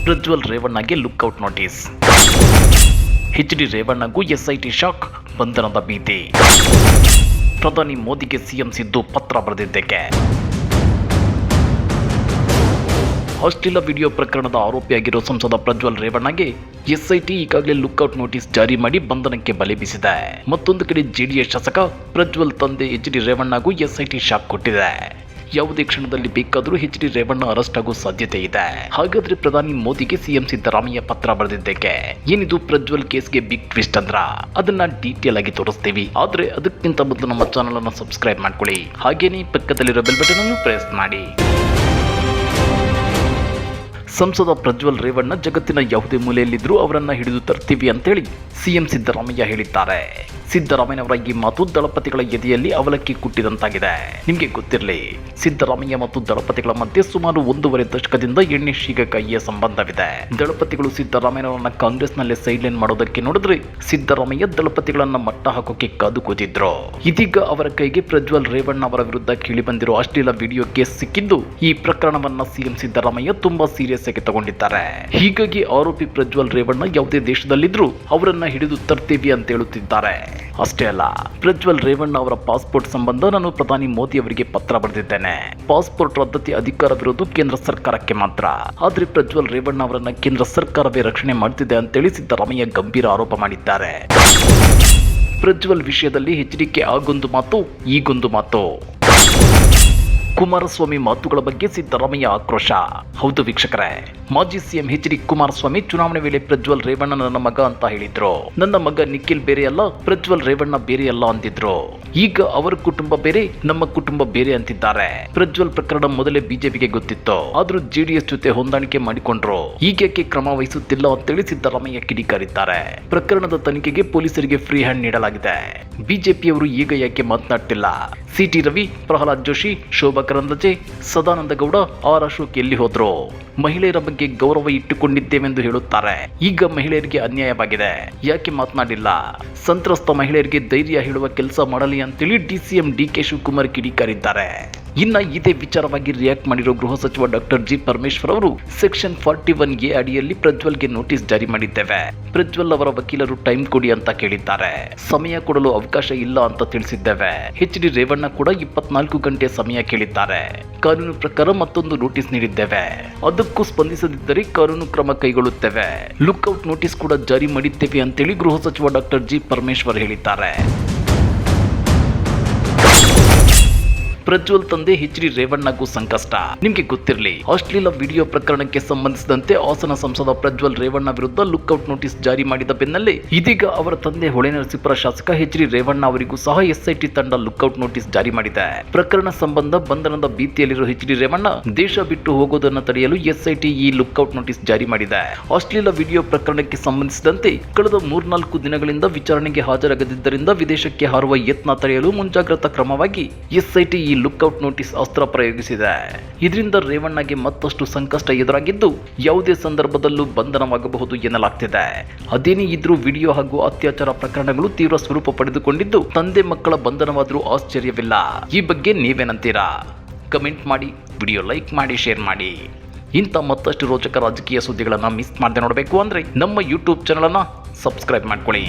ಪ್ರಜ್ವಲ್ ರೇವಣ್ಣಗೆ lookout notice. H D. ರೇವಣ್ಣಗೂ SIT shock, ಬಂಧನದ ಭೀತಿ. ಪ್ರಧಾನಿ ಮೋದಿಗೆ ಸಿಎಂ ಸಿದ್ದು ಪತ್ರ ಬರೆದಿದ್ದಕ್ಕೆ. ಅಶ್ಲೀಲ ವಿಡಿಯೋ ಪ್ರಕರಣದ ಆರೋಪಿಯಾಗಿರೋ ಸಂಸದ ಪ್ರಜ್ವಲ್ ರೇವಣ್ಣಗೆ ಎಸ್ಐಟಿ ಈಗಾಗಲೇ ಲುಕ್ಔಟ್ ನೋಟಿಸ್ ಜಾರಿ ಮಾಡಿ ಬಂಧನಕ್ಕೆ ಬಲೆ ಬೀಸಿದೆ. ಮತ್ತೊಂದು ಕಡೆ ಜೆಡಿಎಸ್ ಶಾಸಕ ಪ್ರಜ್ವಲ್ ತಂದೆ ಎಚ್.ಡಿ. ರೇವಣ್ಣಗೂ ಎಸ್ಐಟಿ ಶಾಕ್ ಕೊಟ್ಟಿದೆ. ಯಾವುದೇ ಕ್ಷಣದಲ್ಲಿ ಬೇಕಾದರೂ ಎಚ್.ಡಿ. ರೇವಣ್ಣ ಅರೆಸ್ಟ್ ಆಗೋ ಸಾಧ್ಯತೆ ಇದೆ. ಹಾಗಾದ್ರೆ ಪ್ರಧಾನಿ ಮೋದಿಗೆ ಸಿಎಂ ಸಿದ್ದರಾಮಯ್ಯ ಪತ್ರ ಬರೆದಿದ್ದಕ್ಕೆ ಏನಿದು ಪ್ರಜ್ವಲ್ ಕೇಸ್ಗೆ ಬಿಗ್ ಟ್ವಿಸ್ಟ್ ಅಂದ್ರ ಅದನ್ನ ಡೀಟೇಲ್ ಆಗಿ ತೋರಿಸ್ತೀವಿ. ಆದ್ರೆ ಅದಕ್ಕಿಂತ ಮೊದಲು ನಮ್ಮ ಚಾನಲ್ ಅನ್ನು ಸಬ್ಸ್ಕ್ರೈಬ್ ಮಾಡ್ಕೊಳ್ಳಿ. ಹಾಗೇನೇ ಪಕ್ಕದಲ್ಲಿರೋ ಬೆಲ್ ಬಟನ್ ಅನ್ನು ಪ್ರೆಸ್ ಮಾಡಿ. ಸಂಸದ ಪ್ರಜ್ವಲ್ ರೇವಣ್ಣ ಜಗತ್ತಿನ ಯಾವುದೇ ಮೂಲೆಯಲ್ಲಿದ್ದರೂ ಅವರನ್ನ ಹಿಡಿದು ತರ್ತೀವಿ ಅಂತೇಳಿ ಸಿಎಂ ಸಿದ್ದರಾಮಯ್ಯ ಹೇಳಿದ್ದಾರೆ. ಸಿದ್ದರಾಮಯ್ಯನವರ ಈ ಮಾತು ದಳಪತಿಗಳ ಎದೆಯಲ್ಲಿ ಅವಲಕ್ಕಿ ಕುಟ್ಟಿದಂತಾಗಿದೆ. ನಿಮಗೆ ಗೊತ್ತಿರಲಿ, ಸಿದ್ದರಾಮಯ್ಯ ಮತ್ತು ದಳಪತಿಗಳ ಮಧ್ಯೆ ಸುಮಾರು 1.5 ದಶಕದಿಂದ ಎಣ್ಣೆ ಶೀಗಕಾಯಿಯ ಸಂಬಂಧವಿದೆ. ದಳಪತಿಗಳು ಸಿದ್ದರಾಮಯ್ಯನವರನ್ನ ಕಾಂಗ್ರೆಸ್ನಲ್ಲೇ ಸೈಡ್ಲೈನ್ ಮಾಡೋದಕ್ಕೆ ನೋಡಿದ್ರೆ ಸಿದ್ದರಾಮಯ್ಯ ದಳಪತಿಗಳನ್ನ ಮಟ್ಟ ಹಾಕೋಕೆ ಕಾದು ಕೂತಿದ್ರು. ಇದೀಗ ಅವರ ಕೈಗೆ ಪ್ರಜ್ವಲ್ ರೇವಣ್ಣ ಅವರ ವಿರುದ್ಧ ಕೇಳಿ ಬಂದಿರೋ ಅಶ್ಲೀಲ ವಿಡಿಯೋ ಕೇಸ್ ಸಿಕ್ಕಿದ್ದು ಈ ಪ್ರಕರಣವನ್ನ ಸಿಎಂ ಸಿದ್ದರಾಮಯ್ಯ ತುಂಬಾ ಸೀರಿಯಸ್ ಆಗಿ ತಗೊಂಡಿದ್ದಾರೆ. ಹೀಗಾಗಿ ಆರೋಪಿ ಪ್ರಜ್ವಲ್ ರೇವಣ್ಣ ಯಾವುದೇ ದೇಶದಲ್ಲಿದ್ರೂ ಅವರನ್ನ ಹಿಡಿದು ತರ್ತೀವಿ ಅಂತ ಹೇಳುತ್ತಿದ್ದಾರೆ. ಅಷ್ಟೇ ಅಲ್ಲ, ಪ್ರಜ್ವಲ್ ರೇವಣ್ಣ ಅವರ ಪಾಸ್ಪೋರ್ಟ್ ಸಂಬಂಧ ನಾನು ಪ್ರಧಾನಿ ಮೋದಿ ಅವರಿಗೆ ಪತ್ರ ಬರೆದಿದ್ದೇನೆ. ಪಾಸ್ಪೋರ್ಟ್ ರದ್ದತಿ ಅಧಿಕಾರವಿರೋದು ಕೇಂದ್ರ ಸರ್ಕಾರಕ್ಕೆ ಮಾತ್ರ. ಆದ್ರೆ ಪ್ರಜ್ವಲ್ ರೇವಣ್ಣ ಅವರನ್ನ ಕೇಂದ್ರ ಸರ್ಕಾರವೇ ರಕ್ಷಣೆ ಮಾಡ್ತಿದೆ ಅಂತೇಳಿ ಸಿದ್ದರಾಮಯ್ಯ ಗಂಭೀರ ಆರೋಪ ಮಾಡಿದ್ದಾರೆ. ಪ್ರಜ್ವಲ್ ವಿಷಯದಲ್ಲಿ ಎಚ್ಚರಿಕೆ ಆಗೊಂದು ಮಾತು, ಈಗೊಂದು ಮಾತು. ಕುಮಾರಸ್ವಾಮಿ ಮಾತುಗಳ ಬಗ್ಗೆ ಸಿದ್ದರಾಮಯ್ಯ ಆಕ್ರೋಶ. ಹೌದು ವೀಕ್ಷಕರೇ, ಮಾಜಿ ಸಿಎಂ ಎಚ್.ಡಿ. ಕುಮಾರಸ್ವಾಮಿ ಚುನಾವಣೆ ವೇಳೆ ಪ್ರಜ್ವಲ್ ರೇವಣ್ಣ ನನ್ನ ಮಗ ಅಂತ ಹೇಳಿದ್ರು. ನನ್ನ ಮಗ ನಿಖಿಲ್ ಬೇರೆ ಅಲ್ಲ, ಪ್ರಜ್ವಲ್ ರೇವಣ್ಣ ಬೇರೆ ಅಲ್ಲ ಅಂತಿದ್ರು. ಈಗ ಅವರ ಕುಟುಂಬ ಬೇರೆ, ನಮ್ಮ ಕುಟುಂಬ ಬೇರೆ ಅಂತಿದ್ದಾರೆ. ಪ್ರಜ್ವಲ್ ಪ್ರಕರಣ ಮೊದಲೇ ಬಿಜೆಪಿಗೆ ಗೊತ್ತಿತ್ತು, ಆದ್ರೂ ಜೆಡಿಎಸ್ ಜೊತೆ ಹೊಂದಾಣಿಕೆ ಮಾಡಿಕೊಂಡ್ರು. ಈಗೇಕೆ ಕ್ರಮ ವಹಿಸುತ್ತಿಲ್ಲ ಅಂತೇಳಿ ಸಿದ್ದರಾಮಯ್ಯ ಕಿಡಿಕಾರಿದ್ದಾರೆ. ಪ್ರಕರಣದ ತನಿಖೆಗೆ ಪೊಲೀಸರಿಗೆ ಫ್ರೀ ಹ್ಯಾಂಡ್ ನೀಡಲಾಗಿದೆ. ಬಿಜೆಪಿಯವರು ಈಗ ಯಾಕೆ ಮಾತನಾಡ್ತಿಲ್ಲ? ಸಿ.ಟಿ. ರವಿ, ಪ್ರಹ್ಲಾದ್ ಜೋಶಿ, ಶೋಭಾ ಕರಂದ್ಲಾಜೆ, ಸದಾನಂದ ಗೌಡ, ಆರ್ ಅಶೋಕ್ ಎಲ್ಲಿ ಹೋದ್ರು? ಮಹಿಳೆಯರ ಬಗ್ಗೆ ಗೌರವ ಇಟ್ಟುಕೊಂಡಿದ್ದೇವೆಂದು ಹೇಳುತ್ತಾರೆ. ಈಗ ಮಹಿಳೆಯರಿಗೆ ಅನ್ಯಾಯವಾಗಿದೆ, ಯಾಕೆ ಮಾತನಾಡಿಲ್ಲ? ಸಂತ್ರಸ್ತ ಮಹಿಳೆಯರಿಗೆ ಧೈರ್ಯ ಹೇಳುವ ಕೆಲಸ ಮಾಡಲಿ ಅಂತೇಳಿ ಡಿಸಿಎಂ ಡಿ.ಕೆ. ಶಿವಕುಮಾರ್ ಕಿಡಿಕಾರಿದ್ದಾರೆ. ಇನ್ನ ಇದೇ ವಿಚಾರವಾಗಿ ರಿಯಾಕ್ಟ್ ಮಾಡಿರೋ ಗೃಹ ಸಚಿವ ಡಾಕ್ಟರ್ ಜಿ. ಪರಮೇಶ್ವರ್ ಅವರು ಸೆಕ್ಷನ್ 41A ಅಡಿಯಲ್ಲಿ ಪ್ರಜ್ವಲ್ಗೆ ನೋಟಿಸ್ ಜಾರಿ ಮಾಡಿದ್ದೇವೆ. ಪ್ರಜ್ವಲ್ ಅವರ ವಕೀಲರು ಟೈಮ್ ಕೊಡಿ ಅಂತ ಕೇಳಿದ್ದಾರೆ. ಸಮಯ ಕೊಡಲು ಅವಕಾಶ ಇಲ್ಲ ಅಂತ ತಿಳಿಸಿದ್ದೇವೆ. ಎಚ್.ಡಿ. ರೇವಣ್ಣ ಕೂಡ 24 ಗಂಟೆ ಸಮಯ ಕೇಳಿದ್ದಾರೆ. ಕಾನೂನು ಪ್ರಕಾರ ಮತ್ತೊಂದು ನೋಟಿಸ್ ನೀಡಿದ್ದೇವೆ. ಅದಕ್ಕೂ ಸ್ಪಂದಿಸದಿದ್ದರೆ ಕಾನೂನು ಕ್ರಮ ಕೈಗೊಳ್ಳುತ್ತೇವೆ. ಲುಕ್ಔಟ್ ನೋಟಿಸ್ ಕೂಡ ಜಾರಿ ಮಾಡಿದ್ದೇವೆ ಅಂತೇಳಿ ಗೃಹ ಸಚಿವ ಡಾಕ್ಟರ್ ಜಿ. ಪರಮೇಶ್ವರ್ ಹೇಳಿದ್ದಾರೆ. ಪ್ರಜ್ವಲ್ ತಂದೆ ಎಚ್.ಡಿ. ರೇವಣ್ಣಗೂ ಸಂಕಷ್ಟ. ನಿಮಗೆ ಗೊತ್ತಿರಲಿ, ಅಶ್ಲೀಲ ವಿಡಿಯೋ ಪ್ರಕರಣಕ್ಕೆ ಸಂಬಂಧಿಸಿದಂತೆ ಹಾಸನ ಸಂಸದ ಪ್ರಜ್ವಲ್ ರೇವಣ್ಣ ವಿರುದ್ಧ ಲುಕ್ಔಟ್ ನೋಟಿಸ್ ಜಾರಿ ಮಾಡಿದ ಬೆನ್ನಲ್ಲೇ ಇದೀಗ ಅವರ ತಂದೆ ಹೊಳೆನರಸೀಪುರ ಶಾಸಕ ಎಚ್.ಡಿ. ರೇವಣ್ಣ ಅವರಿಗೂ ಸಹ ಎಸ್ಐಟಿ ತಂಡ ಲುಕ್ಔಟ್ ನೋಟಿಸ್ ಜಾರಿ ಮಾಡಿದೆ. ಪ್ರಕರಣ ಸಂಬಂಧ ಬಂಧನದ ಭೀತಿಯಲ್ಲಿರುವ ಎಚ್.ಡಿ. ರೇವಣ್ಣ ದೇಶ ಬಿಟ್ಟು ಹೋಗೋದನ್ನು ತಡೆಯಲು ಎಸ್ಐಟಿ ಈ ಲುಕ್ಔಟ್ ನೋಟಿಸ್ ಜಾರಿ ಮಾಡಿದೆ. ಅಶ್ಲೀಲ ವಿಡಿಯೋ ಪ್ರಕರಣಕ್ಕೆ ಸಂಬಂಧಿಸಿದಂತೆ ಕಳೆದ 3-4 ದಿನಗಳಿಂದ ವಿಚಾರಣೆಗೆ ಹಾಜರಾಗದಿದ್ದರಿಂದ ವಿದೇಶಕ್ಕೆ ಹಾರುವ ಯತ್ನ ತಡೆಯಲು ಮುಂಜಾಗ್ರತಾ ಕ್ರಮವಾಗಿ ಎಸ್ಐಟಿ ಈ ಲುಕ್ಔಟ್ ನೋಟಿಸ್ ಅಸ್ತ್ರ ಪ್ರಯೋಗಿಸಿದೆ. ಇದರಿಂದ ರೇವಣ್ಣಗೆ ಮತ್ತಷ್ಟು ಸಂಕಷ್ಟ ಎದುರಾಗಿದ್ದು ಯಾವುದೇ ಸಂದರ್ಭದಲ್ಲೂ ಬಂಧನವಾಗಬಹುದು ಎನ್ನಲಾಗ್ತಿದೆ. ಅದೇನೇ ಇದ್ರೂ ವಿಡಿಯೋ ಹಾಗೂ ಅತ್ಯಾಚಾರ ಪ್ರಕರಣಗಳು ತೀವ್ರ ಸ್ವರೂಪ ಪಡೆದುಕೊಂಡಿದ್ದು ತಂದೆ ಮಕ್ಕಳ ಬಂಧನವಾದರೂ ಆಶ್ಚರ್ಯವಿಲ್ಲ. ಈ ಬಗ್ಗೆ ನೀವೇನಂತೀರಾ? ಕಮೆಂಟ್ ಮಾಡಿ, ವಿಡಿಯೋ ಲೈಕ್ ಮಾಡಿ, ಶೇರ್ ಮಾಡಿ. ಇಂಥ ಮತ್ತಷ್ಟು ರೋಚಕ ರಾಜಕೀಯ ಸುದ್ದಿಗಳನ್ನು ಮಿಸ್ ಮಾಡದೆ ನೋಡಬೇಕು ಅಂದ್ರೆ ನಮ್ಮ ಯೂಟ್ಯೂಬ್ ಚಾನಲ್ ಅನ್ನು ಸಬ್ಸ್ಕ್ರೈಬ್ ಮಾಡ್ಕೊಳ್ಳಿ.